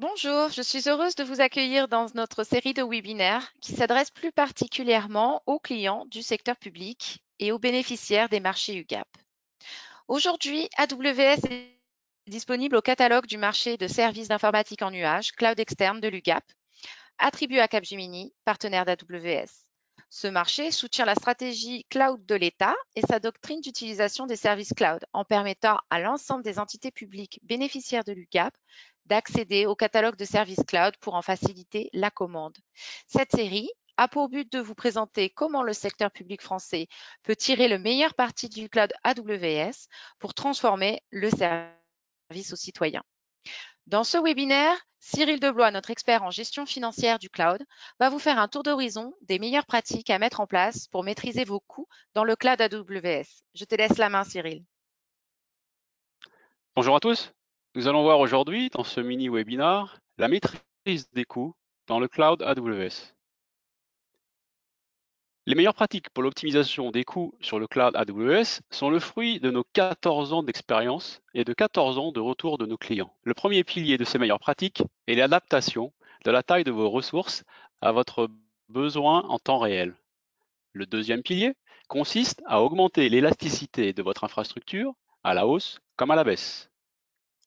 Bonjour, je suis heureuse de vous accueillir dans notre série de webinaires qui s'adresse plus particulièrement aux clients du secteur public et aux bénéficiaires des marchés UGAP. Aujourd'hui, AWS est disponible au catalogue du marché de services d'informatique en nuage, cloud externe de l'UGAP, attribué à Capgemini, partenaire d'AWS. Ce marché soutient la stratégie cloud de l'État et sa doctrine d'utilisation des services cloud en permettant à l'ensemble des entités publiques bénéficiaires de l'UGAP d'accéder au catalogue de services cloud pour en faciliter la commande. Cette série a pour but de vous présenter comment le secteur public français peut tirer le meilleur parti du cloud AWS pour transformer le service aux citoyens. Dans ce webinaire, Cyril Deblois, notre expert en gestion financière du cloud, va vous faire un tour d'horizon des meilleures pratiques à mettre en place pour maîtriser vos coûts dans le cloud AWS. Je te laisse la main, Cyril. Bonjour à tous. Nous allons voir aujourd'hui, dans ce mini-webinar, la maîtrise des coûts dans le cloud AWS. Les meilleures pratiques pour l'optimisation des coûts sur le cloud AWS sont le fruit de nos 14 ans d'expérience et de 14 ans de retour de nos clients. Le premier pilier de ces meilleures pratiques est l'adaptation de la taille de vos ressources à votre besoin en temps réel. Le deuxième pilier consiste à augmenter l'élasticité de votre infrastructure à la hausse comme à la baisse.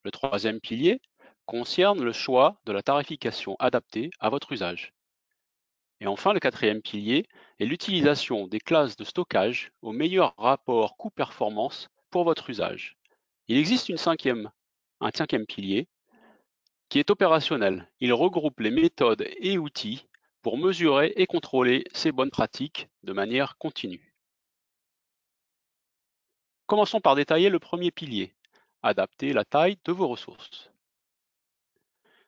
Le troisième pilier concerne le choix de la tarification adaptée à votre usage. Et enfin, le quatrième pilier est l'utilisation des classes de stockage au meilleur rapport coût-performance pour votre usage. Il existe un cinquième pilier qui est opérationnel. Il regroupe les méthodes et outils pour mesurer et contrôler ces bonnes pratiques de manière continue. Commençons par détailler le premier pilier, adapter la taille de vos ressources.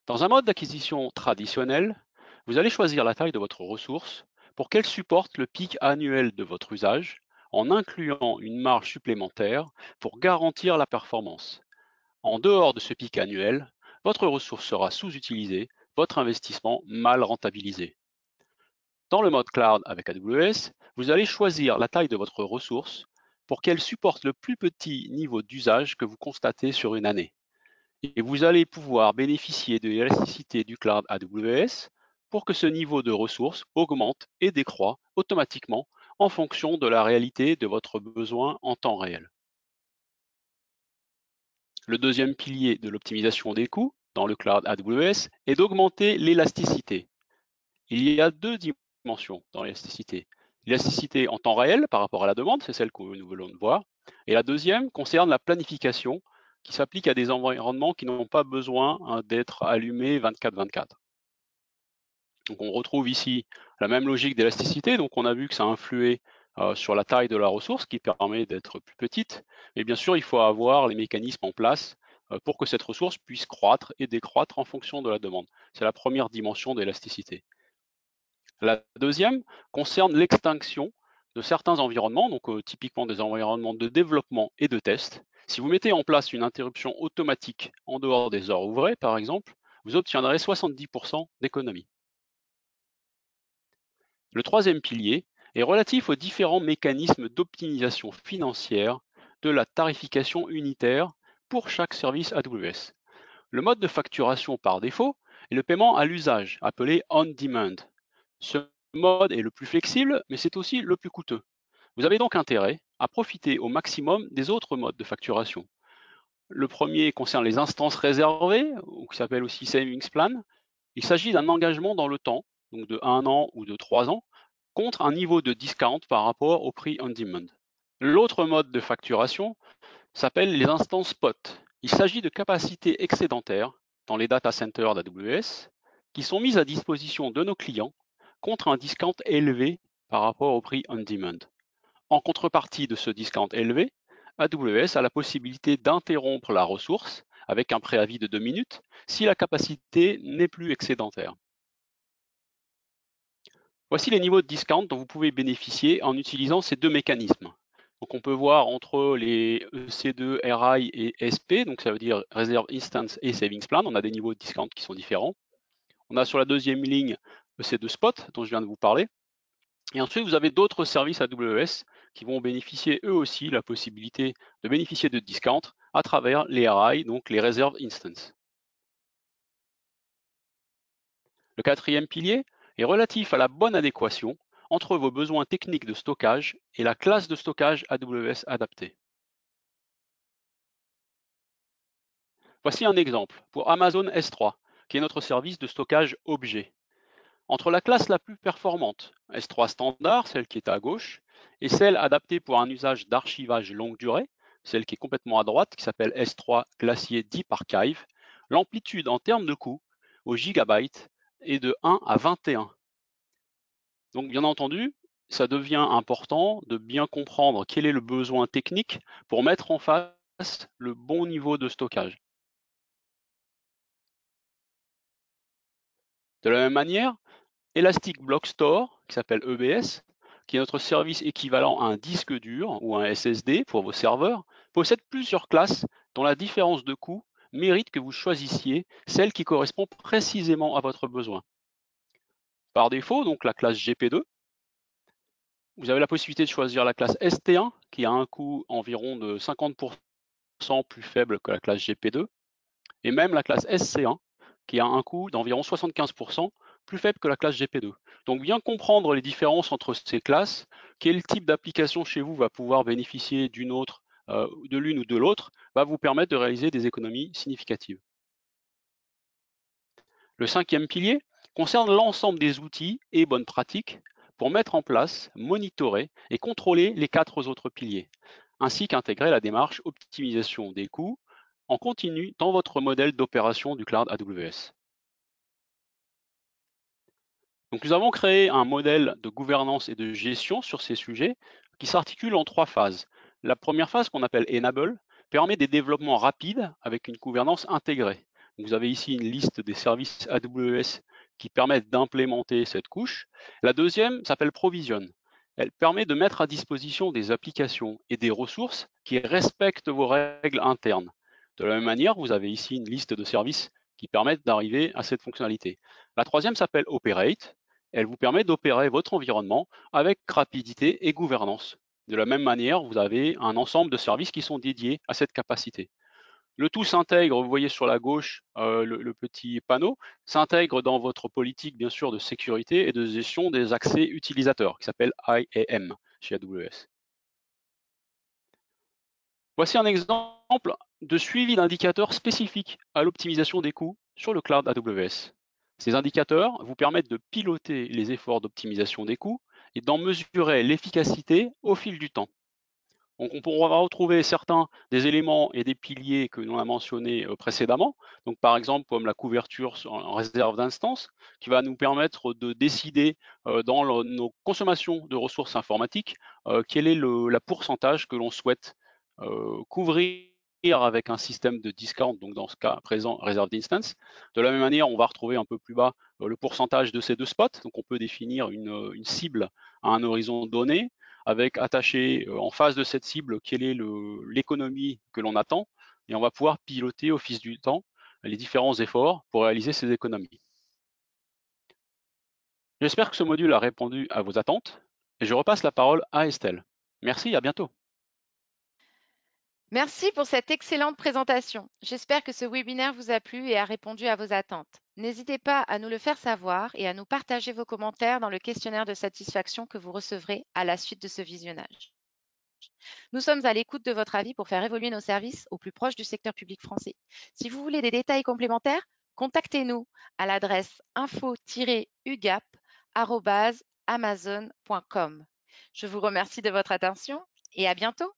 Dans un mode d'acquisition traditionnel, vous allez choisir la taille de votre ressource pour qu'elle supporte le pic annuel de votre usage en incluant une marge supplémentaire pour garantir la performance. En dehors de ce pic annuel, votre ressource sera sous-utilisée, votre investissement mal rentabilisé. Dans le mode cloud avec AWS, vous allez choisir la taille de votre ressource pour qu'elle supporte le plus petit niveau d'usage que vous constatez sur une année. Et vous allez pouvoir bénéficier de l'élasticité du cloud AWS pour que ce niveau de ressources augmente et décroît automatiquement en fonction de la réalité de votre besoin en temps réel. Le deuxième pilier de l'optimisation des coûts dans le cloud AWS est d'augmenter l'élasticité. Il y a deux dimensions dans l'élasticité. L'élasticité en temps réel par rapport à la demande, c'est celle que nous voulons voir. Et la deuxième concerne la planification qui s'applique à des environnements qui n'ont pas besoin d'être allumés 24/24. Donc on retrouve ici la même logique d'élasticité. Donc on a vu que ça influait sur la taille de la ressource qui permet d'être plus petite. Mais bien sûr, il faut avoir les mécanismes en place pour que cette ressource puisse croître et décroître en fonction de la demande. C'est la première dimension d'élasticité. La deuxième concerne l'extinction de certains environnements, donc typiquement des environnements de développement et de test. Si vous mettez en place une interruption automatique en dehors des heures ouvrées, par exemple, vous obtiendrez 70% d'économie. Le troisième pilier est relatif aux différents mécanismes d'optimisation financière de la tarification unitaire pour chaque service AWS. Le mode de facturation par défaut est le paiement à l'usage, appelé on-demand. Ce mode est le plus flexible, mais c'est aussi le plus coûteux. Vous avez donc intérêt à profiter au maximum des autres modes de facturation. Le premier concerne les instances réservées, ou qui s'appelle aussi Savings Plan. Il s'agit d'un engagement dans le temps, donc de 1 an ou de 3 ans, contre un niveau de discount par rapport au prix on demand. L'autre mode de facturation s'appelle les instances spot. Il s'agit de capacités excédentaires dans les data centers d'AWS qui sont mises à disposition de nos clients contre un discount élevé par rapport au prix on demand. En contrepartie de ce discount élevé, AWS a la possibilité d'interrompre la ressource avec un préavis de 2 minutes si la capacité n'est plus excédentaire. Voici les niveaux de discount dont vous pouvez bénéficier en utilisant ces deux mécanismes. Donc on peut voir entre les EC2, RI et SP, donc ça veut dire Reserve Instance et Savings Plan, on a des niveaux de discount qui sont différents. On a sur la deuxième ligne EC2 Spot, dont je viens de vous parler. Et ensuite, vous avez d'autres services AWS qui vont bénéficier eux aussi la possibilité de bénéficier de discount à travers les RI, donc les Reserve Instance. Le quatrième pilier est relatif à la bonne adéquation entre vos besoins techniques de stockage et la classe de stockage AWS adaptée. Voici un exemple pour Amazon S3, qui est notre service de stockage objet. Entre la classe la plus performante, S3 standard, celle qui est à gauche, et celle adaptée pour un usage d'archivage longue durée, celle qui est complètement à droite, qui s'appelle S3 Glacier Deep Archive, l'amplitude en termes de coût au gigabyte est de 1 à 21. Donc bien entendu, ça devient important de bien comprendre quel est le besoin technique pour mettre en face le bon niveau de stockage. De la même manière, Elastic Block Store, qui s'appelle EBS, qui est notre service équivalent à un disque dur ou un SSD pour vos serveurs, possède plusieurs classes dont la différence de coût mérite que vous choisissiez celle qui correspond précisément à votre besoin. Par défaut, donc la classe GP2, vous avez la possibilité de choisir la classe ST1 qui a un coût environ de 50% plus faible que la classe GP2, et même la classe SC1 qui a un coût d'environ 75% plus faible que la classe GP2. Donc bien comprendre les différences entre ces classes, quel type d'application chez vous va pouvoir bénéficier d'une autre, de l'une ou de l'autre, va vous permettre de réaliser des économies significatives. Le cinquième pilier concerne l'ensemble des outils et bonnes pratiques pour mettre en place, monitorer et contrôler les 4 autres piliers, ainsi qu'intégrer la démarche optimisation des coûts en continu dans votre modèle d'opération du cloud AWS. Donc nous avons créé un modèle de gouvernance et de gestion sur ces sujets qui s'articule en 3 phases. La première phase, qu'on appelle Enable, permet des développements rapides avec une gouvernance intégrée. Vous avez ici une liste des services AWS qui permettent d'implémenter cette couche. La deuxième s'appelle Provision. Elle permet de mettre à disposition des applications et des ressources qui respectent vos règles internes. De la même manière, vous avez ici une liste de services qui permettent d'arriver à cette fonctionnalité. La troisième s'appelle Operate. Elle vous permet d'opérer votre environnement avec rapidité et gouvernance. De la même manière, vous avez un ensemble de services qui sont dédiés à cette capacité. Le tout s'intègre, vous voyez sur la gauche le petit panneau, s'intègre dans votre politique bien sûr de sécurité et de gestion des accès utilisateurs qui s'appelle IAM chez AWS. Voici un exemple de suivi d'indicateurs spécifiques à l'optimisation des coûts sur le cloud AWS. Ces indicateurs vous permettent de piloter les efforts d'optimisation des coûts et d'en mesurer l'efficacité au fil du temps. Donc on pourra retrouver certains des éléments et des piliers que l'on a mentionnés précédemment, donc par exemple comme la couverture en réserve d'instance, qui va nous permettre de décider dans nos consommations de ressources informatiques quel est le pourcentage que l'on souhaite couvrir avec un système de discount, donc dans ce cas présent réserve d'instance. De la même manière, on va retrouver un peu plus bas le pourcentage de ces deux spots, donc on peut définir une cible à un horizon donné, avec attaché en face de cette cible quelle est l'économie que l'on attend, et on va pouvoir piloter au fil du temps les différents efforts pour réaliser ces économies. J'espère que ce module a répondu à vos attentes, et je repasse la parole à Estelle. Merci, à bientôt. Merci pour cette excellente présentation. J'espère que ce webinaire vous a plu et a répondu à vos attentes. N'hésitez pas à nous le faire savoir et à nous partager vos commentaires dans le questionnaire de satisfaction que vous recevrez à la suite de ce visionnage. Nous sommes à l'écoute de votre avis pour faire évoluer nos services au plus proche du secteur public français. Si vous voulez des détails complémentaires, contactez-nous à l'adresse info-ugap@amazon.com. Je vous remercie de votre attention et à bientôt.